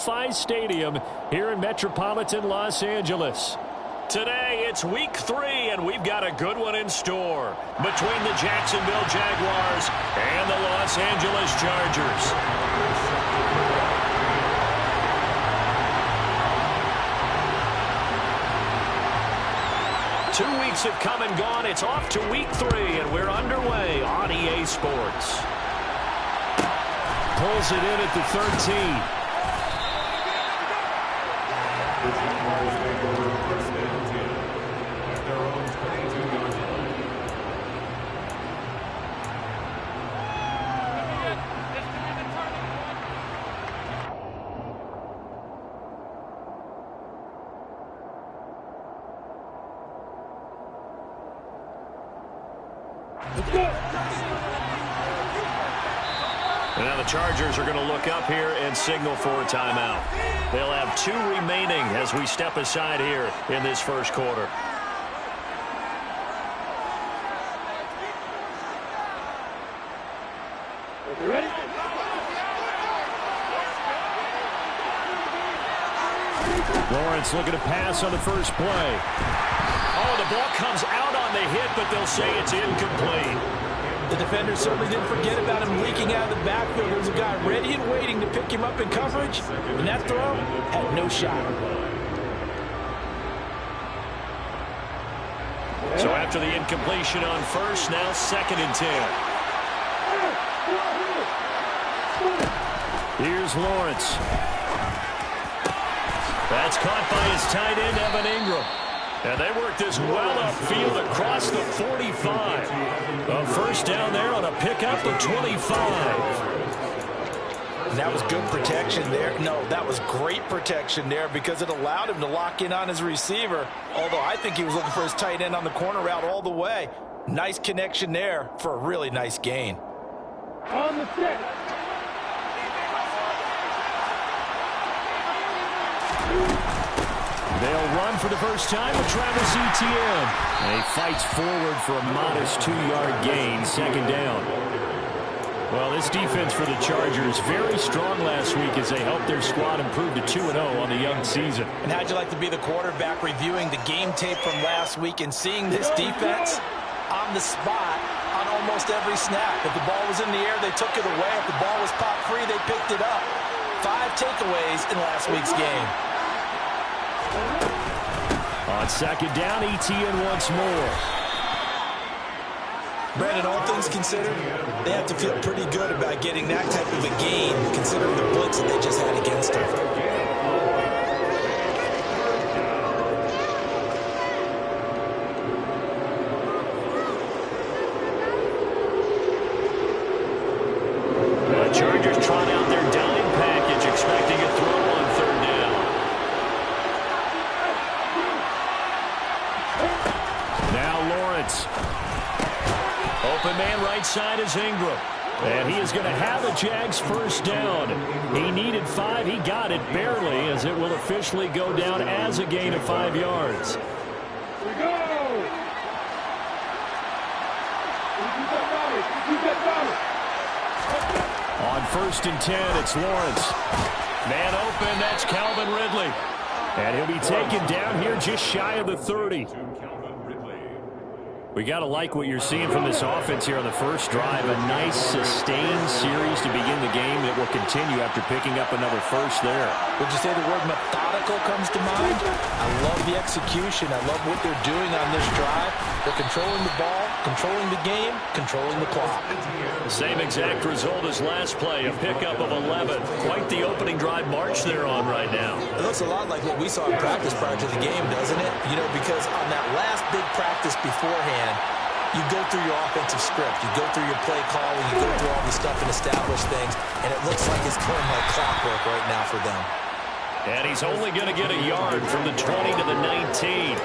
Stadium here in metropolitan Los Angeles. Today, it's week 3, and we've got a good one in store between the Jacksonville Jaguars and the Los Angeles Chargers. Two weeks have come and gone. It's off to week 3, and we're underway on EA Sports. Pulls it in at the 13. And now the Chargers are going to look up here and signal for a timeout. They'll have 2 remaining as we step aside here in this first quarter. Lawrence looking to pass on the first play. Oh, the ball comes out on the hit, but they'll say it's incomplete. The defender certainly didn't forget about him leaking out of the backfield. There's a guy ready and waiting to pick him up in coverage, and that throw had no shot. So after the incompletion on first, now 2nd and 10. Here's Lawrence. That's caught by his tight end, Evan Ingram. And they work this well upfield across the 45. A first down there on a pickup of 25. That was good protection there. No, that was great protection there because it allowed him to lock in on his receiver. Although I think he was looking for his tight end on the corner route all the way. Nice connection there for a really nice gain. On the set. They'll run for the first time with Travis Etienne. And he fights forward for a modest 2-yard gain, 2nd down. Well, this defense for the Chargers very strong last week as they helped their squad improve to 2-0 on the young season. And how'd you like to be the quarterback reviewing the game tape from last week and seeing this defense on the spot on almost every snap? If the ball was in the air, they took it away. If the ball was pop free, they picked it up. 5 takeaways in last week's game. On 2nd down, Etienne once more. Brandon, all things considered, they have to feel pretty good about getting that type of a gain, considering the blitz that they just had against them. The Chargers trot out their dime package, expecting a throw on 3rd down. Now Lawrence. Open man right side is Ingram. And he is going to have a Jags first down. He needed 5. He got it barely as it will officially go down as a gain of 5 yards. We go. On 1st and 10, it's Lawrence. Man open, that's Calvin Ridley. And he'll be taken down here just shy of the 30. We got to like what you're seeing from this offense here on the first drive. A nice sustained series to begin the game that will continue after picking up another first there. Would you say the word methodical comes to mind? I love the execution. I love what they're doing on this drive. They're controlling the ball, controlling the game, controlling the clock. Same exact result as last play, a pickup of 11. Quite the opening drive march they're on right now. It looks a lot like what we saw in practice prior to the game, doesn't it? You know, because on that last big practice beforehand, you go through your offensive script, you go through your play calling, you go through all the stuff and establish things, and it looks like it's going like clockwork right now for them. And he's only going to get a yard from the 20 to the 19.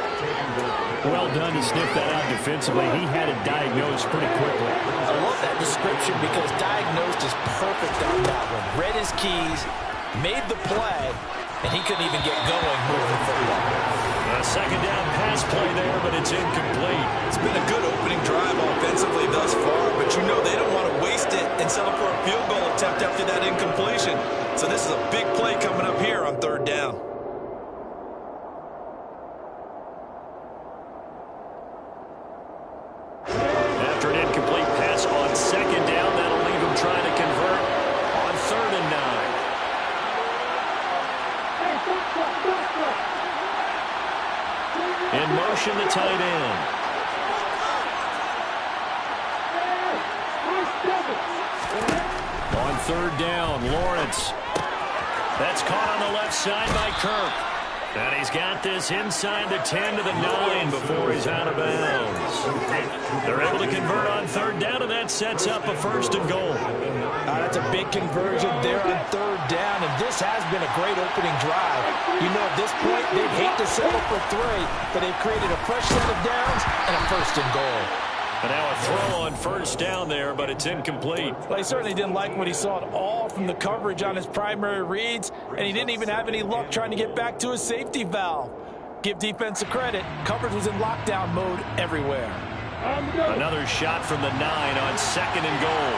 Well done to sniff that out defensively. He had it diagnosed pretty quickly. I love that description because diagnosed is perfect on that one. Read his keys, made the play, and he couldn't even get going moving the football. A second down pass play there, but it's incomplete. It's been a good opening drive offensively thus far, but you know they don't want to waste it and settle for a field goal attempt after that incompletion. So this is a big play coming up here on third down. After an incomplete pass on second down, that'll leave him trying to convert on 3rd and 9. In motion, the tight end. On 3rd down, Lawrence. That's caught on the left side by Kirk. And he's got this inside the 10 to the 9 before he's out of bounds. They're able to convert on 3rd down, and that sets up a 1st and goal. That's a big conversion there on 3rd down, and this has been a great opening drive. You know, at this point, they'd hate to settle for 3, but they've created a fresh set of downs and a 1st and goal. And now a throw on 1st down there, but it's incomplete. Well, he certainly didn't like what he saw at all from the coverage on his primary reads, and he didn't even have any luck trying to get back to his safety valve. Give defensive credit. Coverage was in lockdown mode everywhere. Another shot from the 9 on 2nd and goal.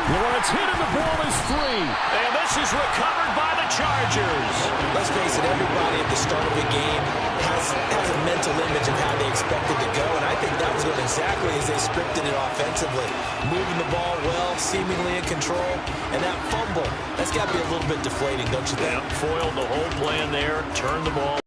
Lawrence hit and the ball is free. And this is recovered by the Chargers. Let's face it, everybody at the start of the game has a mental image of how they expect it to go, and I think that was going exactly as they scripted it offensively. Moving the ball well, seemingly in control, and that fumble, that's got to be a little bit deflating, don't you think? Yeah, foiled the whole plan there, turned the ball.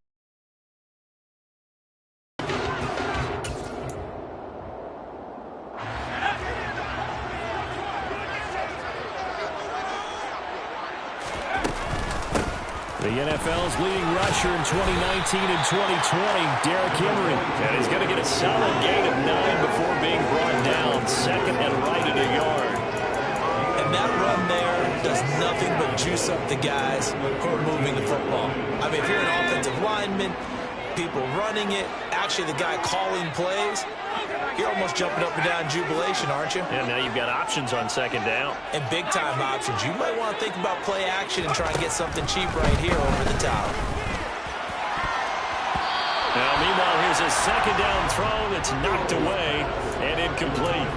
The NFL's leading rusher in 2019 and 2020, Derrick Henry. And he's going to get a solid gain of 9 before being brought down, 2nd and right at a yard. And that run there does nothing but juice up the guys who are moving the football. I mean, if you're an offensive lineman, people running it, actually the guy calling plays, you're almost jumping up and down in jubilation, aren't you? And now you've got options on 2nd down. And big-time options. You might want to think about play action and try and get something cheap right here over the top. Now, meanwhile, here's a 2nd down throw that's knocked away and incomplete.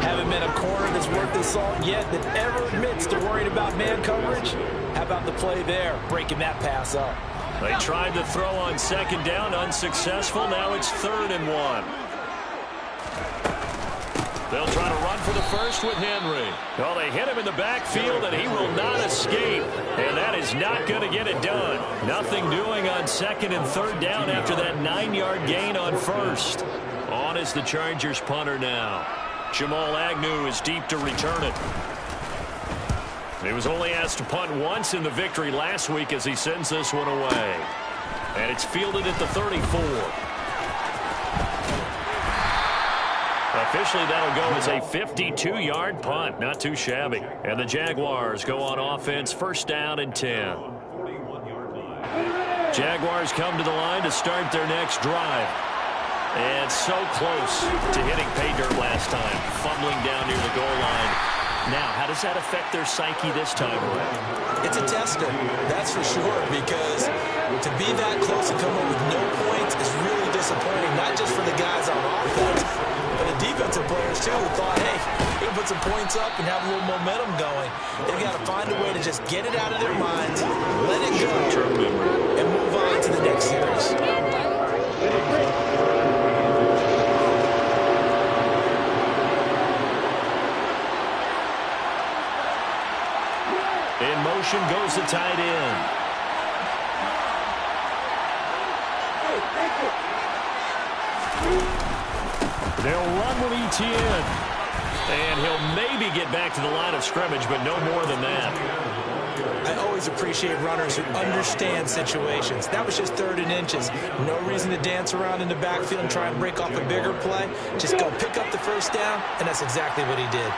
Haven't been a corner that's worth the salt yet that ever admits to worrying about man coverage. How about the play there, breaking that pass up? They tried to throw on 2nd down, unsuccessful. Now it's 3rd and 1. They'll try to run for the 1st with Henry. Well, they hit him in the backfield, and he will not escape. And that is not going to get it done. Nothing doing on 2nd and 3rd down after that 9-yard gain on 1st. On is the Chargers punter now. Jamal Agnew is deep to return it. He was only asked to punt once in the victory last week as he sends this one away. And it's fielded at the 34. Officially, that'll go as a 52-yard punt. Not too shabby. And the Jaguars go on offense, 1st down and 10. Jaguars come to the line to start their next drive. And so close to hitting pay dirt last time, fumbling down near the goal line. Now, how does that affect their psyche this time around? It's a tester, that's for sure, because to be that close and come up with no points is really disappointing, not just for the guys on offense, but the defensive players, too, who thought, hey, we can put some points up and have a little momentum going. They've got to find a way to just get it out of their minds, let it go, and move on to the next series. In motion goes the tight end. They'll run with Etienne. And he'll maybe get back to the line of scrimmage, but no more than that. I always appreciate runners who understand situations. That was just 3rd and inches. No reason to dance around in the backfield and try and break off a bigger play. Just go pick up the 1st down, and that's exactly what he did.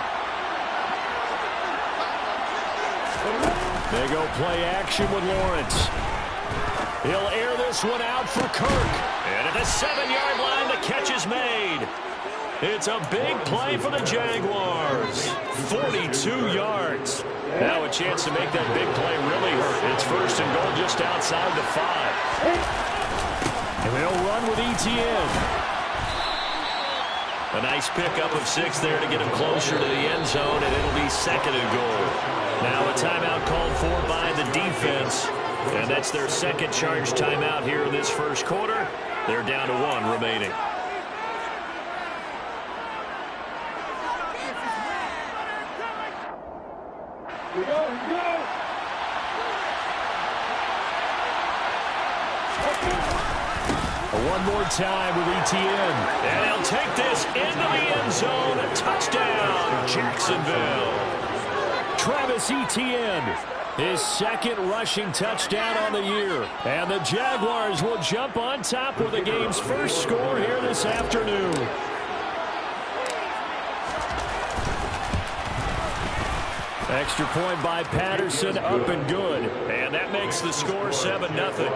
They go play action with Lawrence. He'll air this one out for Kirk. And at the 7-yard line, the catch is made. It's a big play for the Jaguars. 42 yards. Now a chance to make that big play really hurt. It's first and goal just outside the 5. And they'll run with ETN. A nice pickup of 6 there to get him closer to the end zone, and it'll be second and goal. Now a timeout called for by the defense, and that's their second charge timeout here in this first quarter. They're down to 1 remaining. We go. One more time with ETN. And he'll take this into the end zone. A touchdown, Jacksonville. Travis Etienne, his second rushing touchdown on the year. And the Jaguars will jump on top with the game's first score here this afternoon. Extra point by Patterson, up and good. And that makes the score 7-0.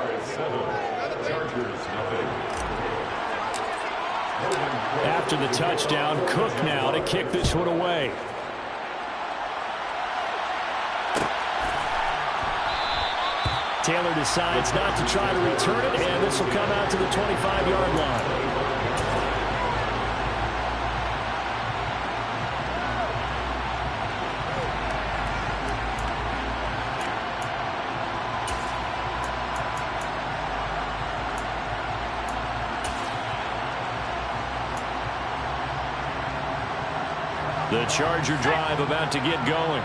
After the touchdown, Cook now to kick this one away. Taylor decides not to try to return it, and this will come out to the 25-yard line. The Charger drive about to get going.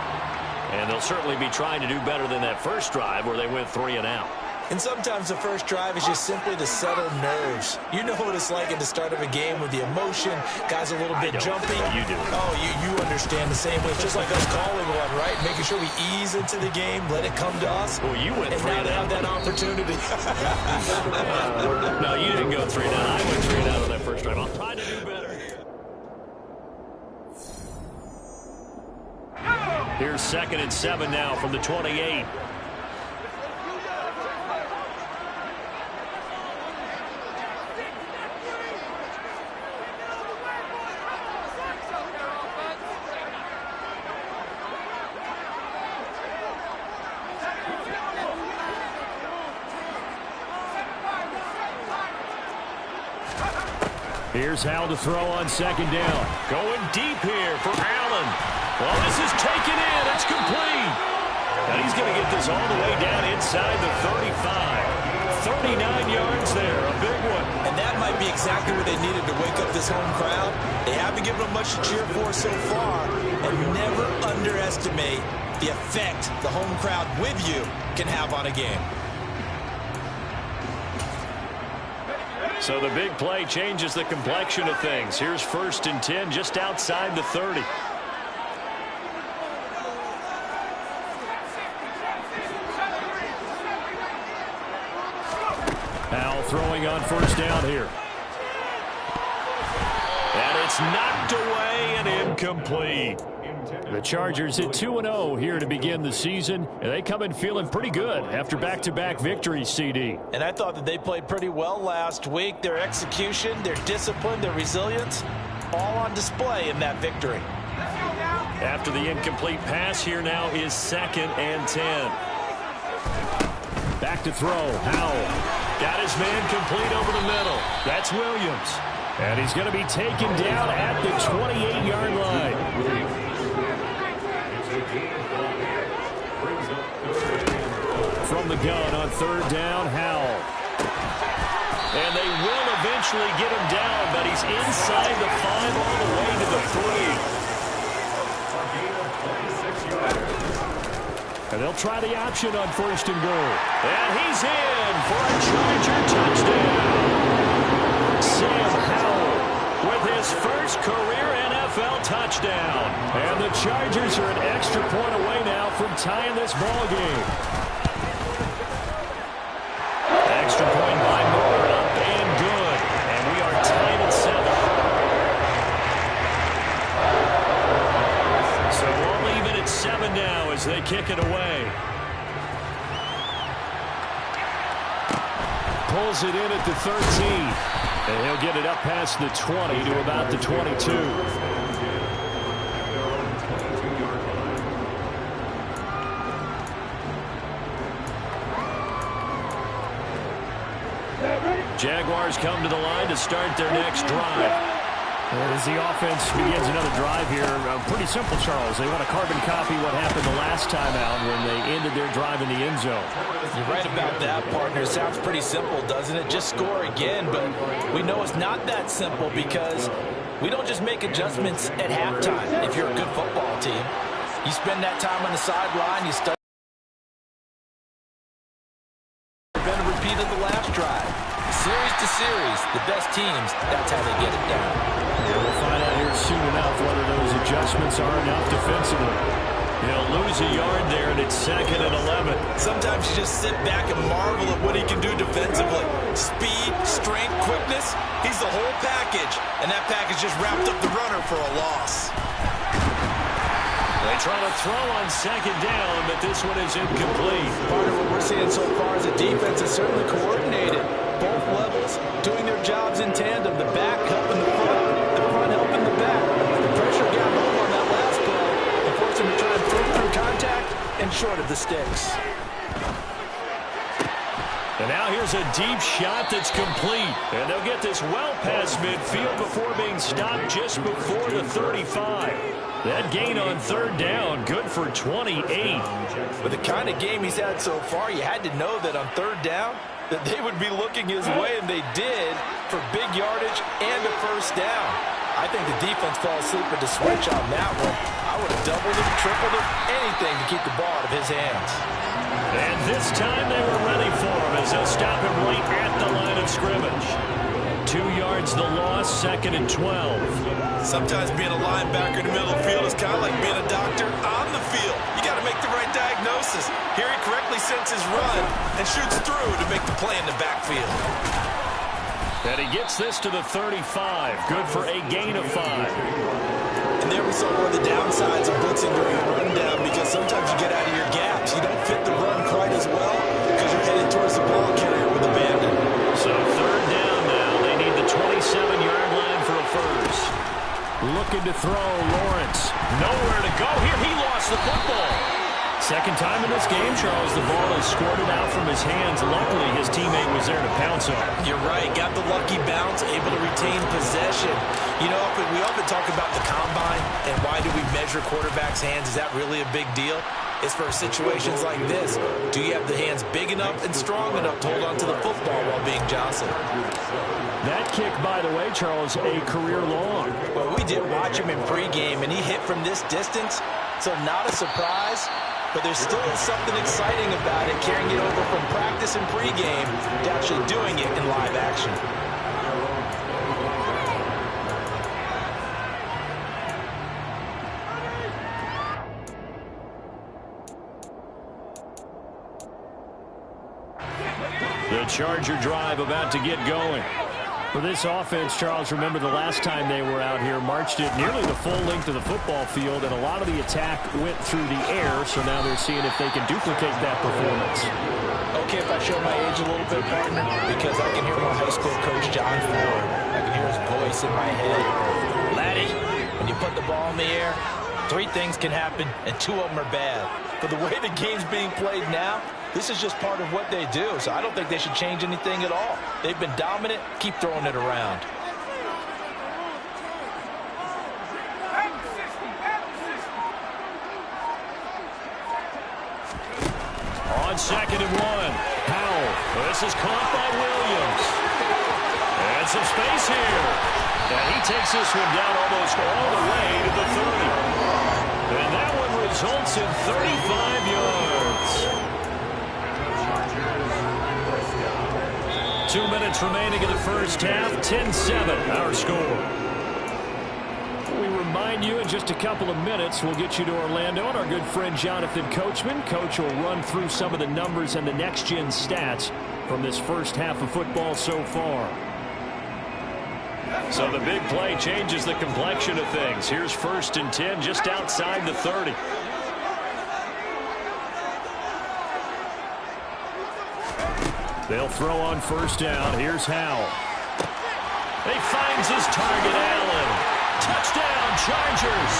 And they'll certainly be trying to do better than that first drive where they went 3 and out. And sometimes the first drive is just simply to settle nerves. You know what it's like at the start of a game with the emotion, guys a little bit jumpy. You do. Oh, you understand the same way. It's just like us calling one, right? Making sure we ease into the game, let it come to us. Well, you went 3 and now they have that opportunity. No, you didn't go 3 and out. I went 3 and out on that first drive. I'll try to do better. Here's 2nd and 7 now from the 28. Here's Howell to throw on 2nd down. Going deep here for Allen. Well, this is taken in. It's complete. And he's going to get this all the way down inside the 35. 39 yards there. A big one. And that might be exactly what they needed to wake up this home crowd. They haven't given them much to cheer for so far. And never underestimate the effect the home crowd with you can have on a game. So the big play changes the complexion of things. Here's 1st and 10 just outside the 30. Howell throwing on 1st down here. And it's knocked away and incomplete. The Chargers hit 2-0 here to begin the season, and they come in feeling pretty good after back-to-back victories, CD. And I thought that they played pretty well last week. Their execution, their discipline, their resilience, all on display in that victory. After the incomplete pass, here now is 2nd and 10. Back to throw, Howell. Got his man complete over the middle. That's Williams. And he's going to be taken down at the 28-yard line. From the gun on 3rd down, Howell. And they will eventually get him down, but he's inside the 5 all the way to the 3. And they'll try the option on 1st and goal. And he's in for a Charger touchdown. Sam Howell with his first career NFL touchdown. And the Chargers are an extra point away now from tying this ball game. Extra point by Moore, up and good. And we are tied at 7. So we'll leave it at 7 now as they kick it away. Pulls it in at the 13. And he'll get it up past the 20 to about the 22. Jaguars come to the line to start their next drive. As the offense begins another drive here, pretty simple, Charles. They want to carbon copy what happened the last time out when they ended their drive in the end zone. You're right about that, partner. It sounds pretty simple, doesn't it? Just score again, but we know it's not that simple because we don't just make adjustments at halftime if you're a good football team. You spend that time on the sideline, you study. Been a repeat of the last drive. Series to series, the best teams, that's how they get it done. Yeah, we'll find out here soon enough whether those adjustments are enough defensively. He'll lose a yard there, and it's 2nd and 11. Sometimes you just sit back and marvel at what he can do defensively. Speed, strength, quickness, he's the whole package. And that package just wrapped up the runner for a loss. They try to throw on 2nd down, but this one is incomplete. Part of what we're seeing so far is the defense is certainly coordinated. Both levels doing their jobs in tandem. The back helping the front helping the back. The pressure got home on that last play and forced him to try and throw through contact and short of the sticks. And now here's a deep shot that's complete. And they'll get this well past midfield before being stopped just before the 35. That gain on 3rd down, good for 28. With the kind of game he's had so far, you had to know that on 3rd down, that they would be looking his way, and they did, for big yardage and a 1st down. I think the defense fell asleep at the switch on that one. I would have doubled him, tripled him, anything to keep the ball out of his hands. And this time they were ready for him as they'll stop him right at the line of scrimmage. 2 yards the loss, 2nd and 12. Sometimes being a linebacker in the middle of the field is kind of like being a doctor on the field. You got to make the right diagnosis. Here he correctly sends his run and shoots through to make the play in the backfield. And he gets this to the 35. Good for a gain of 5. And there we saw one of the downsides of blitzing during a rundown, because sometimes you get out of your gaps. You don't fit the run quite as well because you're headed towards the ball carrier with abandon. So 3rd down now. They need the 27-yard line for a 1st. Looking to throw, Lawrence. Nowhere to go here. He lost the football. 2nd time in this game, Charles, the ball is squirted out from his hands. Luckily, his teammate was there to pounce on it. You're right. Got the lucky bounce, able to retain possession. You know, we often talk about the combine and why do we measure quarterbacks' hands. Is that really a big deal? It's for situations like this. Do you have the hands big enough and strong enough to hold on to the football while being jostled? That kick, by the way, Charles, a career long. Well, we did watch him in pregame, and he hit from this distance, so not a surprise. But there still is something exciting about it, carrying it over from practice and pregame to actually doing it in live action. The Charger drive about to get going. For this offense, Charles, remember the last time they were out here, marched it nearly the full length of the football field, and a lot of the attack went through the air, so now they're seeing if they can duplicate that performance. Okay, if I show my age a little bit, partner, because I can hear my high school coach, John Ford. I can hear his voice in my head. Laddie, when you put the ball in the air, 3 things can happen, and 2 of them are bad. For the way the game's being played now, this is just part of what they do, so I don't think they should change anything at all. They've been dominant. Keep throwing it around. On 2nd and 1. Howell. This is caught by Williams. And some space here. And he takes this one down almost all the way to the 30. And that one results in 35 yards. 2 minutes remaining in the first half. 10-7, our score. We remind you in just a couple of minutes, we'll get you to Orlando and our good friend Jonathan Coachman. Coach will run through some of the numbers and the next-gen stats from this first half of football so far. So the big play changes the complexion of things. Here's 1st and 10 just outside the 30. They'll throw on 1st down. Here's Howell. He finds his target, Allen. Touchdown, Chargers.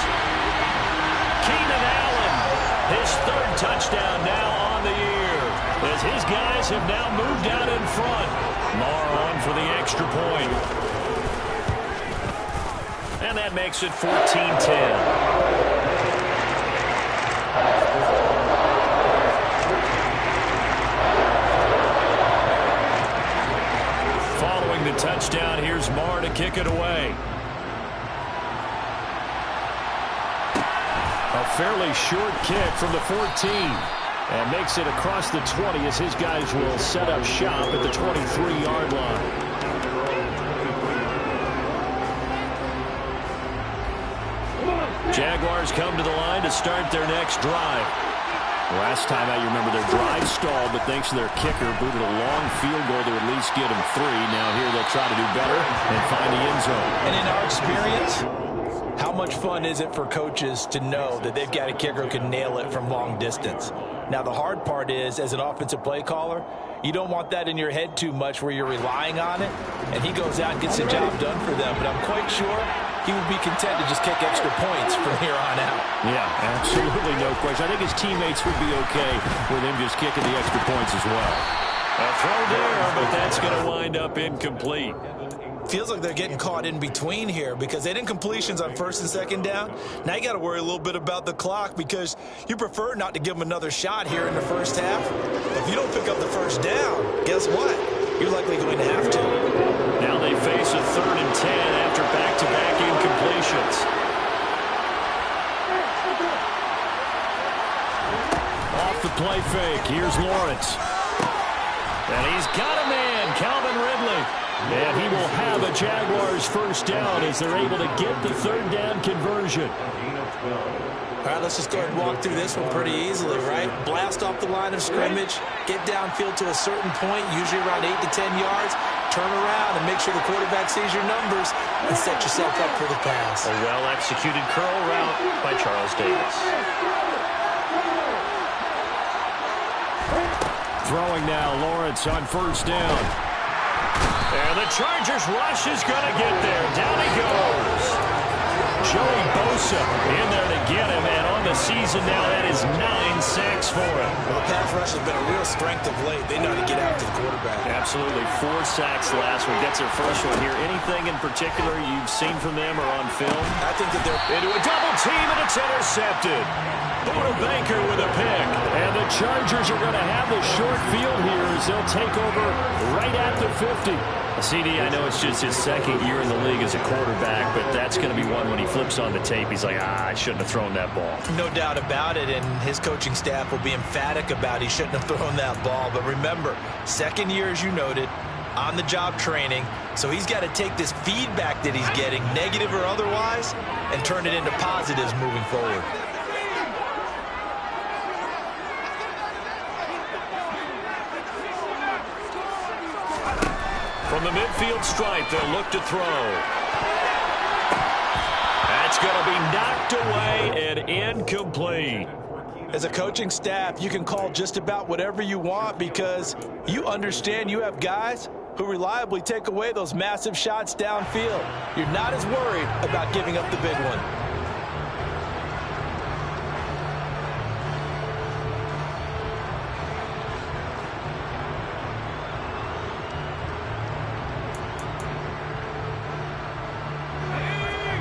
Keenan Allen, his third touchdown now on the year, as his guys have now moved out in front. Marr on for the extra point. And that makes it 14-10. Following the touchdown, here's Marr to kick it away. A fairly short kick from the 14. And makes it across the 20 as his guys will set up shop at the 23-yard line. Jaguars come to the line to start their next drive. Last time out, you remember their drive stalled, but thanks to their kicker, booted a long field goal to at least get him 3. Now here they'll try to do better and find the end zone. And in our experience, how much fun is it for coaches to know that they've got a kicker who can nail it from long distance? Now, the hard part is, as an offensive play caller, you don't want that in your head too much where you're relying on it, and he goes out and gets the job done for them. But I'm quite sure he would be content to just kick extra points from here on out. Yeah, absolutely no question. I think his teammates would be okay with him just kicking the extra points as well. A throw there, but that's going to wind up incomplete. Feels like they're getting caught in between here because they didn't completions on first and second down. Now you got to worry a little bit about the clock because you prefer not to give them another shot here in the first half. If you don't pick up the first down, guess what? You're likely going to have to. Now they face a 3rd and 10 after back-to-back incompletions. Off the play fake, here's Lawrence. And he's got a man, Calvin Ridley. And he will have a Jaguars first down as they're able to get the 3rd down conversion. All right, let's just go ahead and walk through this one pretty easily, right? Blast off the line of scrimmage, get downfield to a certain point, usually around 8 to 10 yards, turn around and make sure the quarterback sees your numbers and set yourself up for the pass. A well-executed curl route by Charles Davis. Throwing now, Lawrence on first down. And the Chargers rush is going to get there. Down he goes. Joey Bosa in there to get him. And on the season now, that is 9 sacks for him. Well, the pass rush has been a real strength of late. They know how to get after the quarterback. Absolutely. 4 sacks last week. That's their first one here. Anything in particular you've seen from them or on film? I think that they're into a double team, and it's intercepted. Buda Baker with a pick. And the Chargers are going to have the short field here as they'll take over right at the 50. CD, I know it's just his 2nd year in the league as a quarterback, but that's going to be one when he flips on the tape. He's like, I shouldn't have thrown that ball. No doubt about it, and his coaching staff will be emphatic about he shouldn't have thrown that ball. But remember, 2nd year, as you noted, on-the-job training, so he's got to take this feedback that he's getting, negative or otherwise, and turn it into positives moving forward. From the midfield stripe, they'll look to throw. That's going to be knocked away and incomplete. As a coaching staff, you can call just about whatever you want because you understand you have guys who reliably take away those massive shots downfield. You're not as worried about giving up the big one.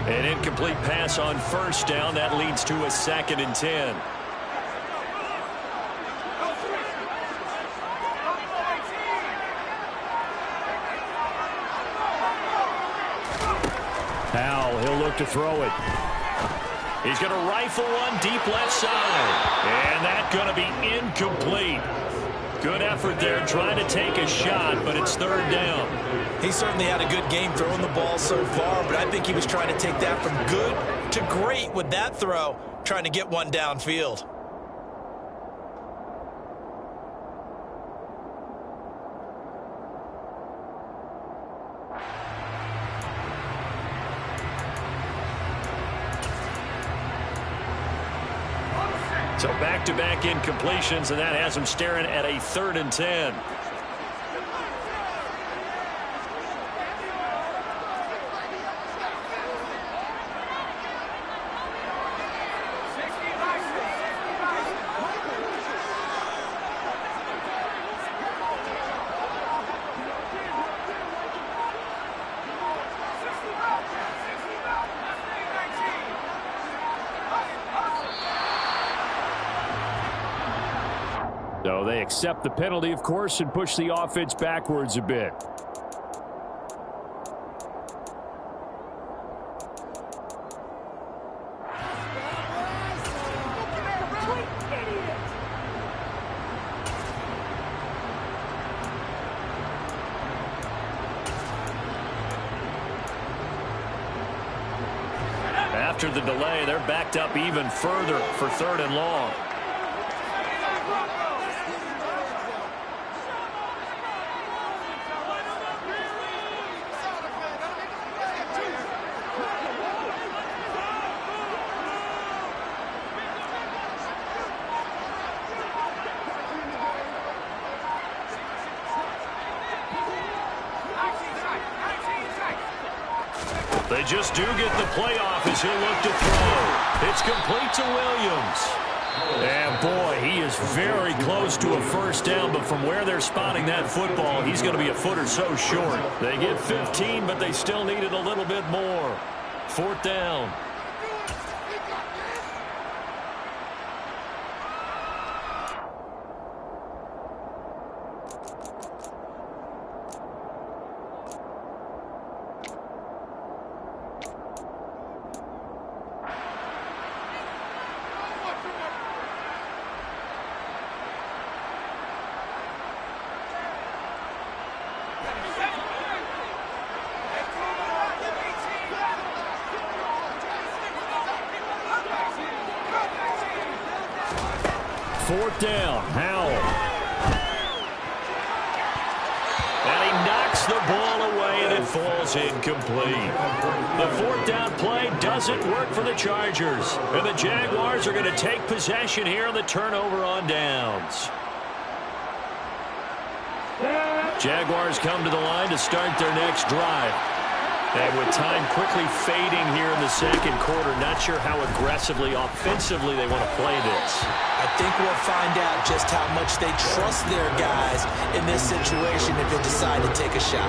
An incomplete pass on first down. That leads to a 2nd and 10. Now he'll look to throw it. He's going to rifle one deep left side. And that's going to be incomplete. Good effort there trying to take a shot, but it's 3rd down. He certainly had a good game throwing the ball so far, but I think he was trying to take that from good to great with that throw, trying to get one downfield. So back-to-back incompletions, and that has him staring at a 3rd and 10. So they accept the penalty, of course, and push the offense backwards a bit. After the delay, they're backed up even further for 3rd and long. They just do get the playoff as he'll look to throw. It's complete to Williams. And boy, he is very close to a first down, but from where they're spotting that football, he's going to be a foot or so short. They get 15, but they still needed a little bit more. 4th down. Fourth down, Howell. And he knocks the ball away, and it falls incomplete. The 4th down play doesn't work for the Chargers. And the Jaguars are going to take possession here on the turnover on downs. Jaguars come to the line to start their next drive. And with time quickly fading here in the 2nd quarter, not sure how aggressively, offensively they want to play this. I think we'll find out just how much they trust their guys in this situation if they decide to take a shot.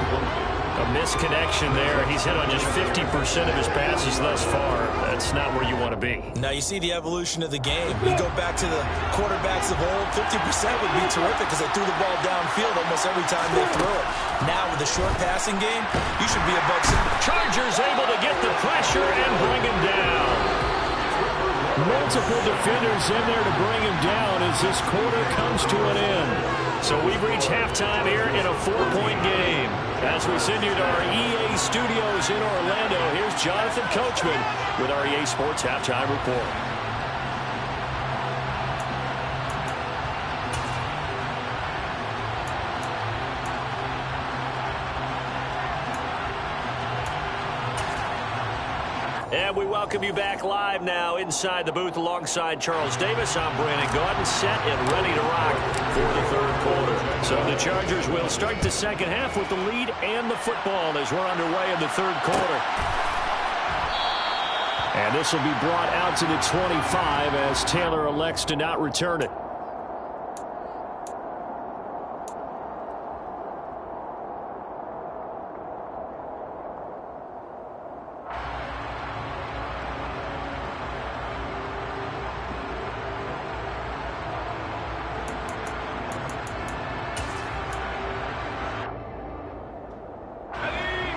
A misconnection there. He's hit on just 50% of his passes thus far. That's not where you want to be. Now you see the evolution of the game. You go back to the quarterbacks of old, 50% would be terrific because they threw the ball downfield almost every time they threw it. Now with the short passing game, you should be above some. Chargers able to get the pressure and bring him down. Multiple defenders in there to bring him down as this quarter comes to an end. So we've reached halftime here in a 4-point game. As we send you to our EA studios in Orlando, here's Jonathan Coachman with our EA Sports Halftime Report. And we welcome you back live now inside the booth alongside Charles Davis. I'm Brandon Gaudin, set and ready to rock for the 3rd quarter. So the Chargers will start the 2nd half with the lead and the football as we're underway in the 3rd quarter. And this will be brought out to the 25 as Taylor elects to not return it.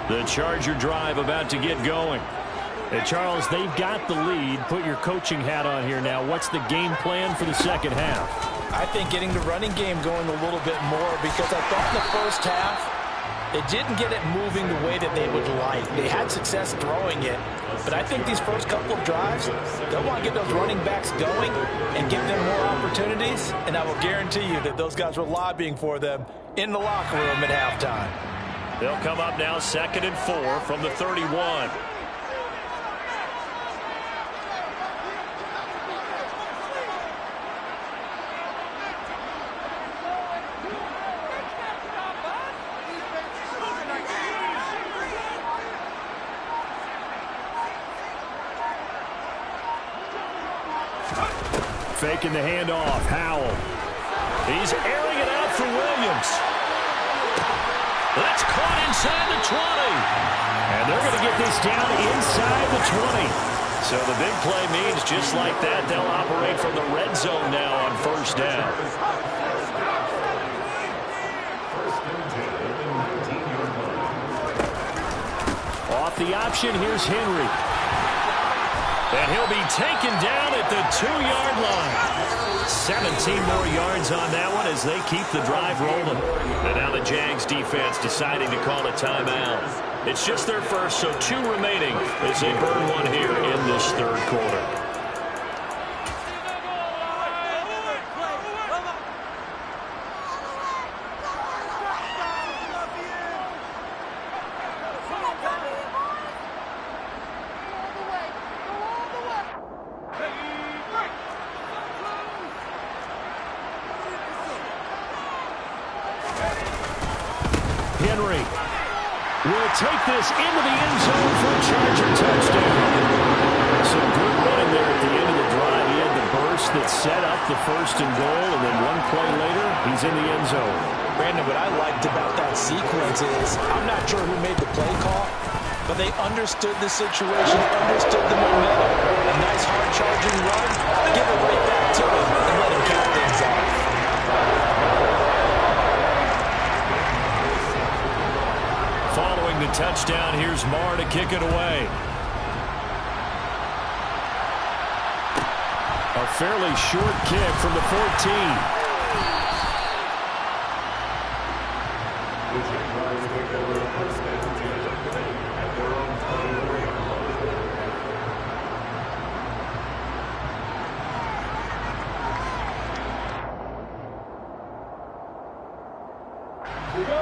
The Charger drive about to get going. And Charles, they've got the lead. Put your coaching hat on here now. What's the game plan for the 2nd half? I think getting the running game going a little bit more because I thought in the first half they didn't get it moving the way that they would like. They had success throwing it, but I think these first couple of drives, they'll want to get those running backs going and give them more opportunities, and I will guarantee you that those guys were lobbying for them in the locker room at halftime. They'll come up now 2nd and 4 from the 31. Faking the handoff, Howell. He's airing it out for Williams. That's caught inside the 20. And they're going to get this down inside the 20. So the big play means just like that, they'll operate from the red zone now on 1st down. the option. Here's Henry. And he'll be taken down at the 2-yard line. 17 more yards on that one as they keep the drive rolling. And now the Jags defense deciding to call a timeout. It's just their first, so 2 remaining as they burn one here in this third quarter. Henry will take this into the end zone for a Charger touchdown. Some good running there at the end of the drive. He had the burst that set up the 1st and goal, and then one play later, he's in the end zone. Brandon, what I liked about that sequence is I'm not sure who made the play call, but they understood the situation, understood the momentum. A nice hard-charging run, give it right back to him, and let him cap things off. Following the touchdown, here's Marr to kick it away. A fairly short kick from the 14.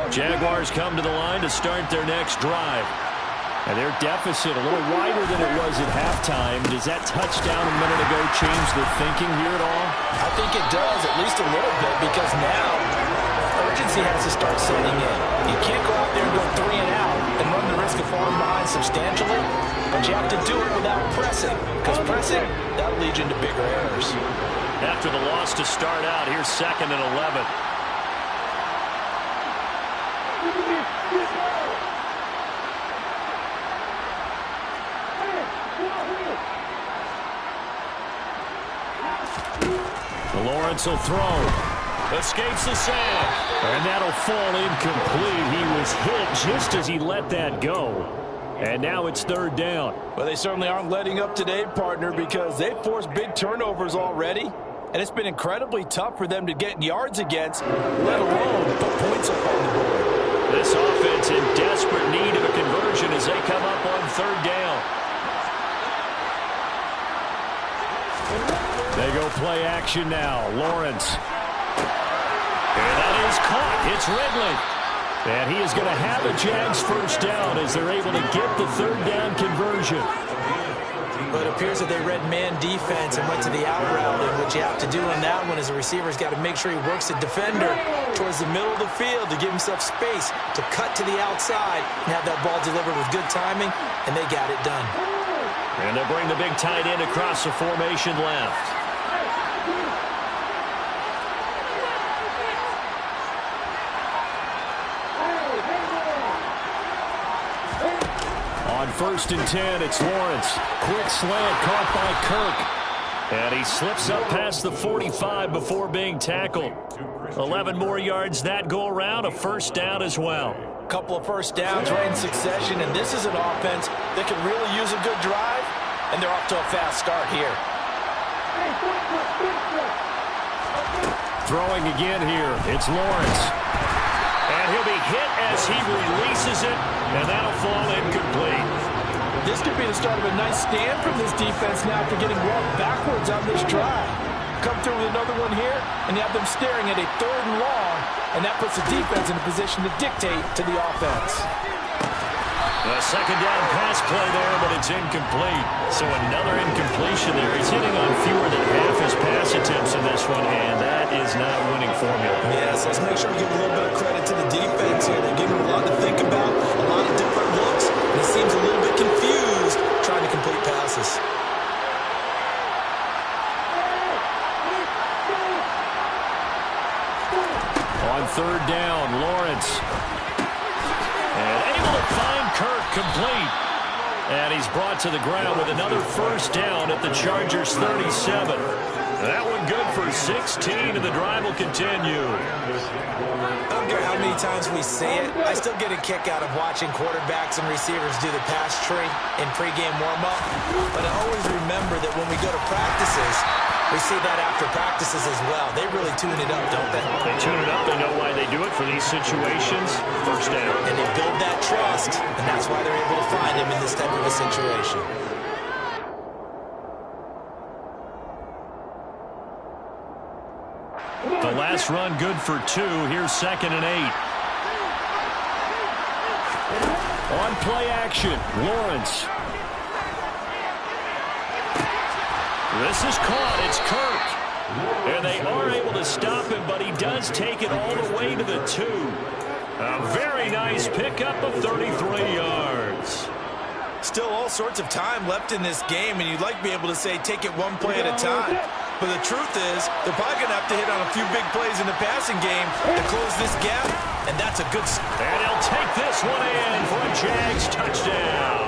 Jaguars come to the line to start their next drive. And their deficit a little wider than it was at halftime. Does that touchdown a minute ago change the thinking here at all? I think it does, at least a little bit, because now urgency has to start setting in. You can't go out there and go 3 and out and run the risk of falling behind substantially, but you have to do it without pressing, because pressing, that'll lead you into bigger errors. After the loss to start out, here's 2nd and 11. Lawrence will throw. Escapes the sack. And that'll fall incomplete. He was hit just as he let that go. And now it's 3rd down. Well, they certainly aren't letting up today, partner, because they've forced big turnovers already. And it's been incredibly tough for them to get yards against, let alone put points up on the board. This offense in desperate need of a conversion as they come up on 3rd down. They go play action now. Lawrence. And that is caught. It's Ridley. And he is going to have a Jags 1st down as they're able to get the 3rd down conversion. But it appears that they read man defense and went to the out route. And what you have to do on that one is the receiver's got to make sure he works the defender towards the middle of the field to give himself space to cut to the outside and have that ball delivered with good timing, and they got it done. And they'll bring the big tight end across the formation left. On 1st and 10, it's Lawrence. Quick slant caught by Kirk. And he slips up past the 45 before being tackled. 11 more yards that go around, a 1st down as well. Couple of 1st downs right in succession, and this is an offense that can really use a good drive, and they're off to a fast start here. Throwing again here, it's Lawrence. And he'll be hit as he releases it, and that'll fall incomplete. This could be the start of a nice stand from this defense now after getting walked backwards on this drive. Come through with another one here, and you have them staring at a 3rd and long, and that puts the defense in a position to dictate to the offense. A 2nd down pass play there, but it's incomplete. So another incompletion there. He's hitting on fewer than half his pass attempts in this one, and that is not a winning formula. Yes, let's make sure we give a little bit of credit to the defense here. They're giving him a lot to think about, a lot of different looks, and he seems a little bit confused trying to complete passes. On 3rd down, Lawrence. And able to find Kirk complete. And he's brought to the ground with another 1st down at the Chargers' 37. That one good for 16, and the drive will continue. I don't care how many times we see it, I still get a kick out of watching quarterbacks and receivers do the pass tree in pregame warm-up. But I always remember that when we go to practices, we see that after practices as well. They really tune it up, don't they? They tune it up. They know why they do it for these situations. First down. And they build that trust, and that's why they're able to find him in this type of a situation. The last run good for 2. Here's 2nd and 8. On play action, Lawrence. This is caught. It's Kirk. And they are able to stop him, but he does take it all the way to the 2. A very nice pickup of 33 yards. Still all sorts of time left in this game, and you'd like to be able to say take it one play at a time. But the truth is, they're probably going to have to hit on a few big plays in the passing game to close this gap, and that's a good... And he'll take this one in for a Jags touchdown.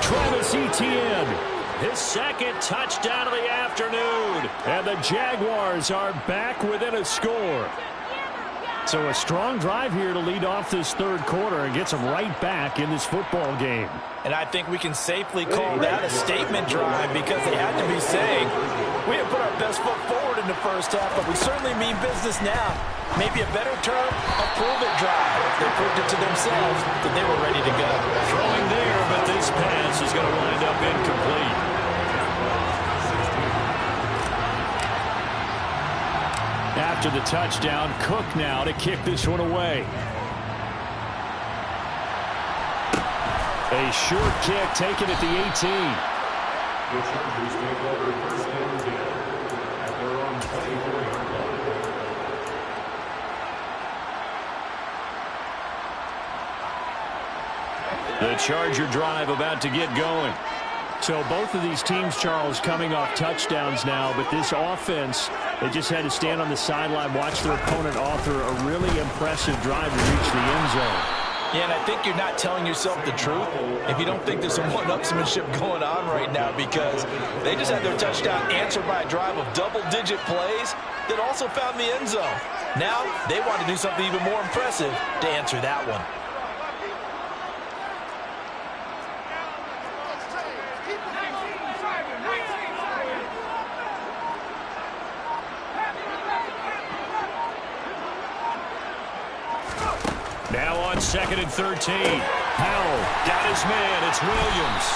Travis Etienne. His 2nd touchdown of the afternoon. And the Jaguars are back within a score. So a strong drive here to lead off this 3rd quarter and gets them right back in this football game. And I think we can safely call that a statement drive because they had to be saying, we have put our best foot forward in the first half, but we certainly mean business now. Maybe a better term, a prove-it drive. They proved it to themselves that they were ready to go. Throwing there, but this pass is going to wind up incomplete. After the touchdown, Cook now to kick this one away. A short kick taken at the 18. The Charger drive about to get going. So both of these teams, Charles, coming off touchdowns now, but this offense, they just had to stand on the sideline, watch their opponent author a really impressive drive to reach the end zone. Yeah, and I think you're not telling yourself the truth if you don't think there's some one-upsmanship going on right now, because they just had their touchdown answered by a drive of double-digit plays that also found the end zone. Now they want to do something even more impressive to answer that one. Now on 2nd and 13. Howell got his man. It's Williams.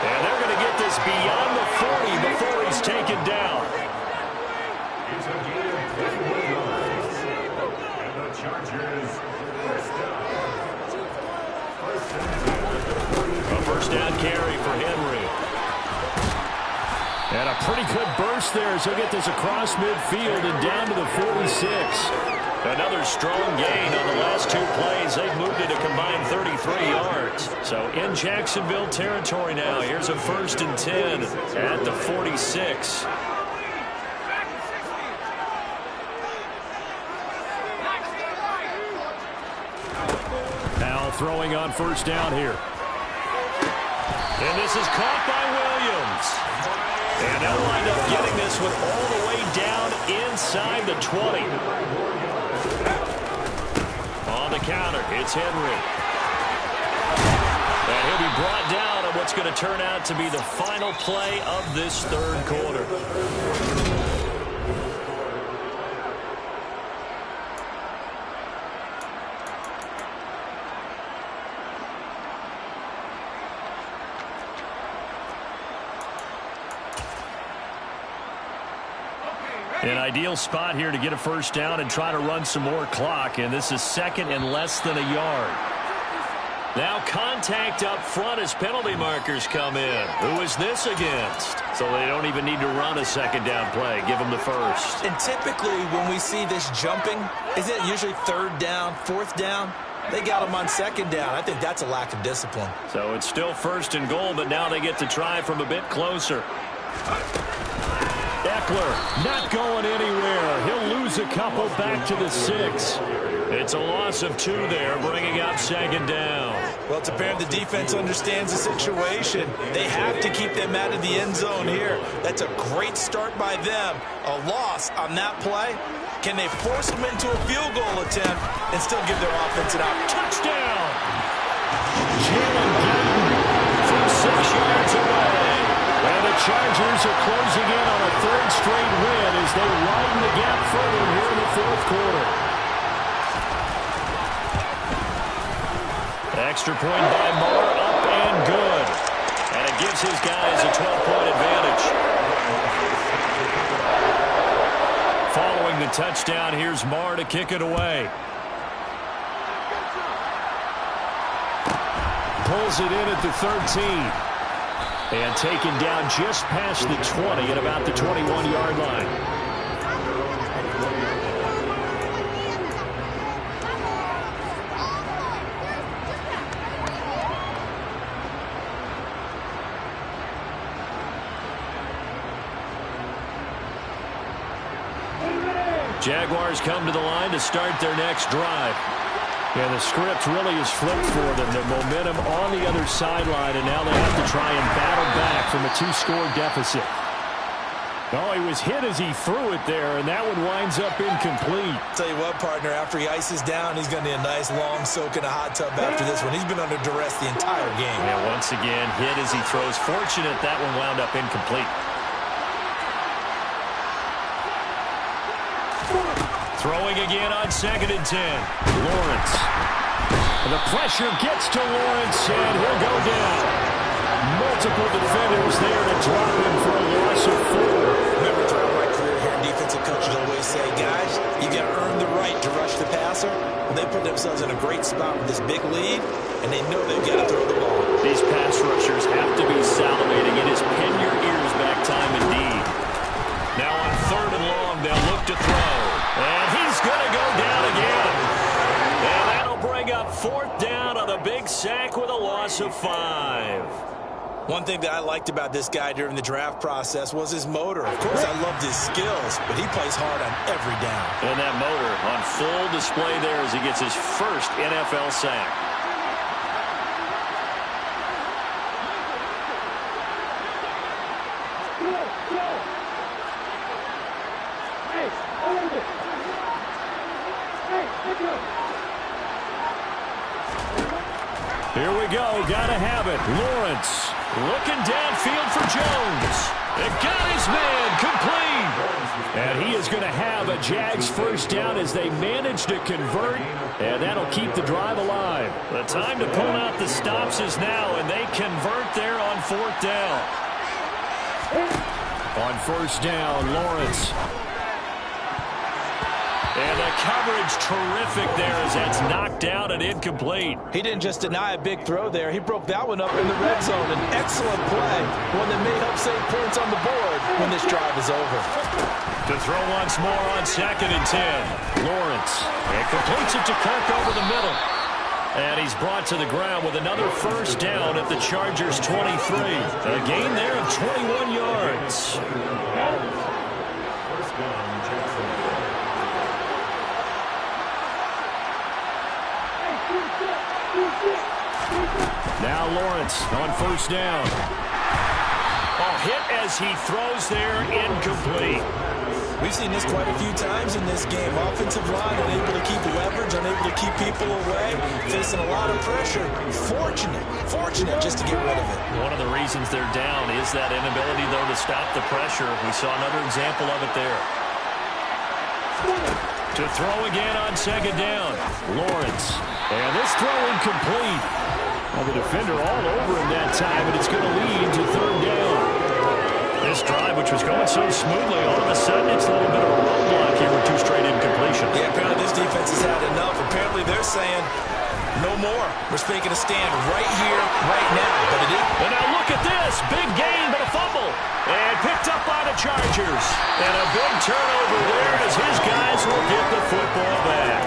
And they're going to get this beyond the 40 before he's taken down. A first down carry for Henry. And a pretty good burst there as he'll get this across midfield and down to the 46. Another strong gain on the last 2 plays. They've moved it a combined 33 yards. So in Jacksonville territory now. Here's a 1st and 10 at the 46. Now throwing on first down here. And this is caught by Williams. And they'll wind up getting this one all the way down inside the 20. On the counter, it's Henry. And he'll be brought down on what's going to turn out to be the final play of this 3rd quarter. An ideal spot here to get a first down and try to run some more clock. And this is 2nd and less than a yard. Now contact up front as penalty markers come in. Who is this against? So they don't even need to run a 2nd down play. Give them the first. And typically when we see this jumping, isn't it usually 3rd down, 4th down? They got them on 2nd down. I think that's a lack of discipline. So it's still 1st and goal, but now they get to try from a bit closer. Eckler not going anywhere. He'll lose a couple back to the 6. It's a loss of 2 there, bringing up 2nd down. Well, it's apparent the defense understands the situation. They have to keep them out of the end zone here. That's a great start by them. A loss on that play. Can they force them into a field goal attempt and still give their offense an out? Touchdown! Jalen Guyton from 6 yards away. And the Chargers are closing in on a third straight win as they widen the gap further here in the fourth quarter. Extra point by Moore, up and good. And it gives his guys a 12-point advantage. Following the touchdown, here's Moore to kick it away. Pulls it in at the 13. And taken down just past the 20 at about the 21-yard line. Jaguars come to the line to start their next drive. And the script really is flipped for them. The momentum on the other sideline, and now they have to try and battle back from a 2-score deficit. Oh, he was hit as he threw it there, and that one winds up incomplete. Tell you what, partner, after he ices down, he's going to need a nice long soak in a hot tub after this one. He's been under duress the entire game. And once again, hit as he throws. Fortunate that one wound up incomplete. Throwing again on 2nd and 10. Lawrence. And the pressure gets to Lawrence, and he'll go down. Multiple defenders there to drop him for a loss of 4. Remember, throughout my career here, defensive coaches always say, guys, you got to earn the right to rush the passer. Well, they put themselves in a great spot with this big lead, and they know they've got to throw the ball. These pass rushers have to be salivating. It is pin your ears back time indeed. Now on 3rd and long, they'll look to throw. And he's going to go down again. And that'll bring up 4th down on a big sack with a loss of 5. One thing that I liked about this guy during the draft process was his motor. Of course, I loved his skills, but he plays hard on every down. And that motor on full display there as he gets his first NFL sack. Here we go. Got to have it. Lawrence looking downfield for Jones. It got his man complete. And he is going to have a Jags first down as they manage to convert. And that'll keep the drive alive. The time to pull out the stops is now, and they convert there on 4th down. On 1st down, Lawrence. And the coverage terrific there as that's knocked down and incomplete. He didn't just deny a big throw there. He broke that one up in the red zone. An excellent play, one that may help save points on the board when this drive is over. To throw once more on 2nd and 10. Lawrence. And completes it to Kirk over the middle. And he's brought to the ground with another first down at the Chargers 23. A gain there of 21 yards. Now Lawrence on 1st down. Oh, hit as he throws there, incomplete. We've seen this quite a few times in this game. Offensive line unable to keep leverage, unable to keep people away, facing a lot of pressure. Fortunate just to get rid of it. One of the reasons they're down is that inability, though, to stop the pressure. We saw another example of it there. To throw again on 2nd down. Lawrence. And this throw incomplete. Well, the defender all over him that time, and it's going to lead to 3rd down. This drive, which was going so smoothly, all of a sudden it's a little bit of a roadblock here with 2 straight incompletions. Yeah, apparently this defense has had enough. Apparently they're saying, no more. We're making a stand right here, right now. But it is. And now look at this. Big gain, but a fumble. And picked up by the Chargers. And a big turnover there as his guys will get the football back.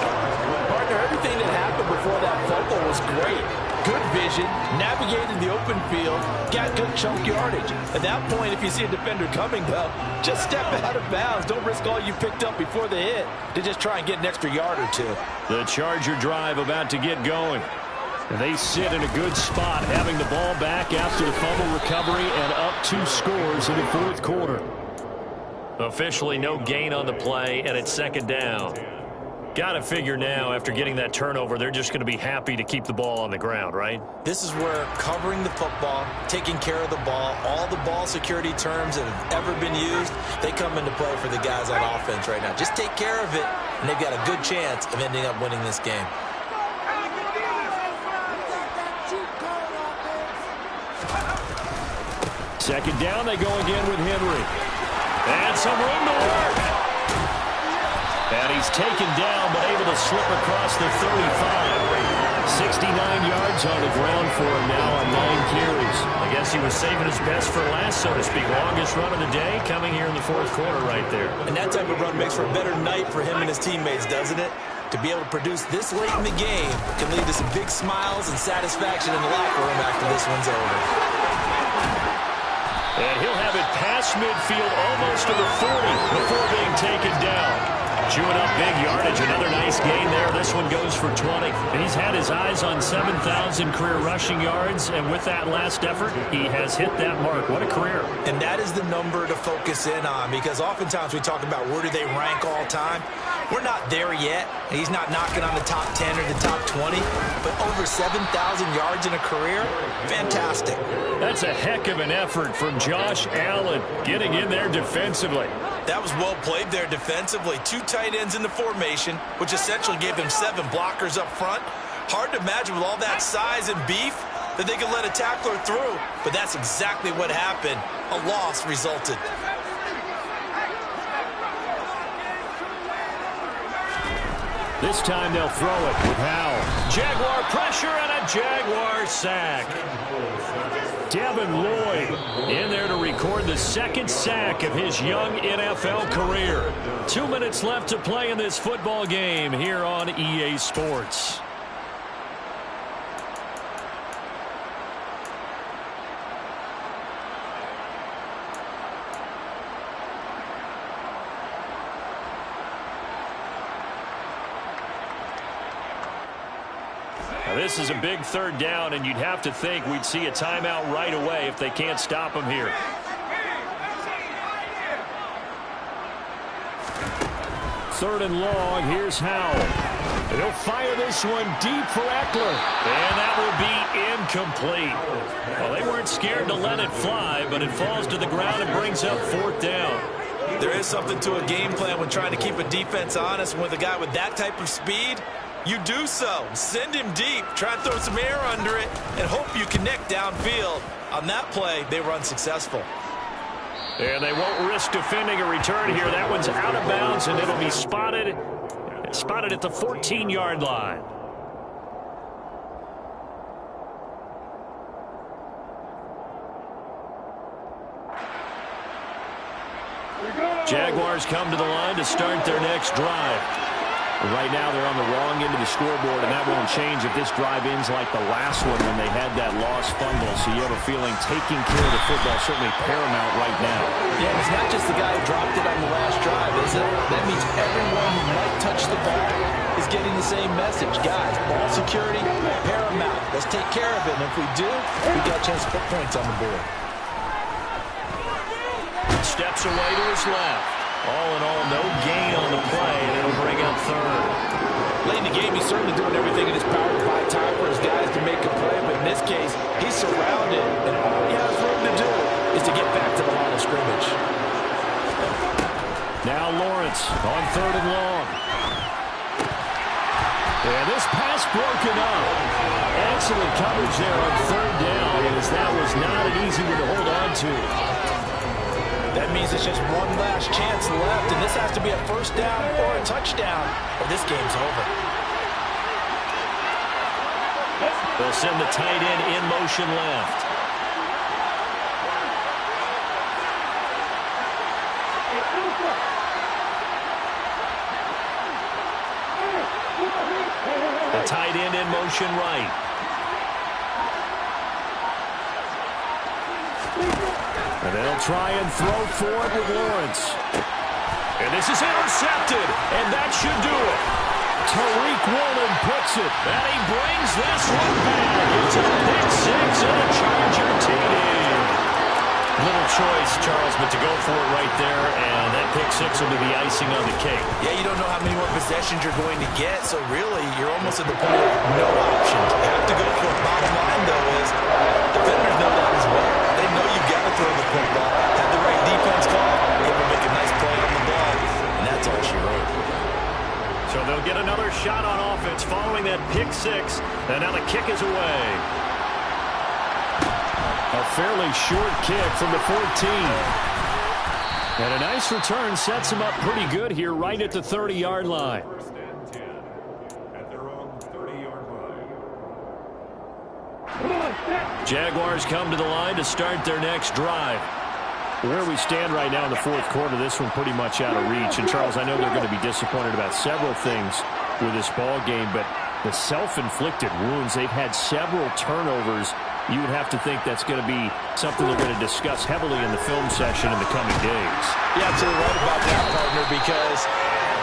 Partner, everything that happened before that fumble was great. Good vision, navigated the open field, got good chunk yardage. At that point, if you see a defender coming, though, just step out of bounds. Don't risk all you picked up before the hit to just try and get an extra yard or 2. The Charger drive about to get going. And they sit in a good spot, having the ball back after the fumble recovery and up 2 scores in the fourth quarter. Officially no gain on the play, and it's second down. Got to figure now, after getting that turnover, they're just going to be happy to keep the ball on the ground, right? This is where covering the football, taking care of the ball, all the ball security terms that have ever been used, they come into play for the guys on offense right now. Just take care of it, and they've got a good chance of ending up winning this game. Second down, they go again with Henry. And some room to work. And he's taken down, but able to slip across the 35. 69 yards on the ground for him now on 9 carries. I guess he was saving his best for last, so to speak. Longest run of the day coming here in the fourth quarter right there. And that type of run makes for a better night for him and his teammates, doesn't it? To be able to produce this late in the game can lead to some big smiles and satisfaction in the locker room after this one's over. And he'll have it past midfield almost to the 40 before being taken down. Chewing up big yardage. Another nice gain there. This one goes for 20. And he's had his eyes on 7,000 career rushing yards. And with that last effort, he has hit that mark. What a career. And that is the number to focus in on, because oftentimes we talk about where do they rank all time. We're not there yet. He's not knocking on the top 10 or the top 20. But over 7,000 yards in a career, fantastic. That's a heck of an effort from Josh Allen getting in there defensively. That was well played there defensively. 2 tight ends in the formation, which essentially gave him 7 blockers up front. Hard to imagine with all that size and beef that they could let a tackler through. But that's exactly what happened. A loss resulted. This time they'll throw it with Howell. Jaguar pressure and a Jaguar sack. Devin Lloyd in there to record the second sack of his young NFL career. 2 minutes left to play in this football game here on EA Sports. Now, this is a big third down, and you'd have to think we'd see a timeout right away if they can't stop him here. Third and long. Here's Howell. And he'll fire this one deep for Eckler. And that will be incomplete. Well, they weren't scared to let it fly, but it falls to the ground and brings up fourth down. There is something to a game plan when trying to keep a defense honest. With a guy with that type of speed, you do so. Send him deep. Try and throw some air under it and hope you connect downfield. On that play, they were unsuccessful. And they won't risk defending a return here. That one's out of bounds, and it'll be spotted at the 14-yard line. Jaguars come to the line to start their next drive. Right now they're on the wrong end of the scoreboard, and that won't change if this drive ends like the last one when they had that lost fumble. So you have a feeling taking care of the football is certainly paramount right now. Yeah, it's not just the guy who dropped it on the last drive, is it? That means everyone who might touch the ball is getting the same message. Guys, ball security, paramount. Let's take care of it, and if we do, we got a chance to put points on the board. Steps away to his left. All in all, no gain on the play, and it'll bring up third. Late in the game, he's certainly doing everything in his power to buy time for his guys to make a play, but in this case, he's surrounded, and all he has room to do is to get back to the line of scrimmage. Now Lawrence on third and long. And this pass broken up. Excellent coverage there on third down, as that was not an easy one to hold on to. That means it's just one last chance left, and this has to be a first down or a touchdown, or this game's over. They'll send the tight end in motion left. The tight end in motion right. And they'll try and throw for it with Lawrence. And this is intercepted, and that should do it. Tariq Woolen puts it. And he brings this one back. It's a pick six and a Charger TD. Little choice, Charles, but to go for it right there, and that pick six will be the icing on the cake. Yeah, you don't know how many more possessions you're going to get, so really, you're almost at the point of no options. You have to go for it. Bottom line, though, is defenders know that as well. They know you've got to throw the football. Have the right defense call, able to make a nice play on the ball, and that's all she wrote. So they'll get another shot on offense following that pick six, and now the kick is away. A fairly short kick from the 14. And a nice return sets him up pretty good here right at the 30-yard line. First and 10 at their own 30-yard line. Jaguars come to the line to start their next drive. Where we stand right now in the fourth quarter, this one pretty much out of reach. And, Charles, I know they're going to be disappointed about several things with this ball game, but the self-inflicted wounds, they've had several turnovers. You would have to think that's going to be something they're going to discuss heavily in the film session in the coming days. You're absolutely right about that, partner, because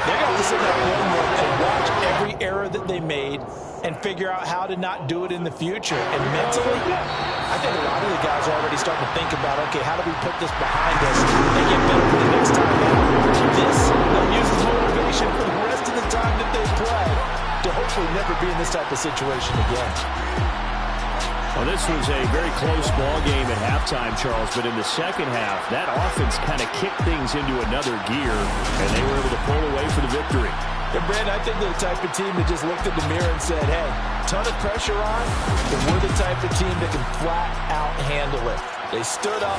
they're going to have to sit down and watch every error that they made and figure out how to not do it in the future. And mentally, I think a lot of the guys are already starting to think about, okay, how do we put this behind us and get better for the next time out? This, they'll use as motivation for the rest of the time that they play to hopefully never be in this type of situation again. Well, this was a very close ball game at halftime, Charles, but in the second half, that offense kind of kicked things into another gear, and they were able to pull away for the victory. And, Brandon, I think they're the type of team that just looked in the mirror and said, hey, ton of pressure on, but we're the type of team that can flat out handle it. They stood up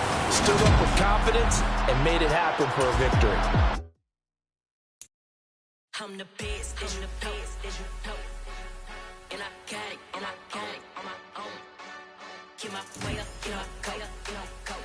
with confidence, and made it happen for a victory. I'm the best, and I got it on my own. Keep my way up, go.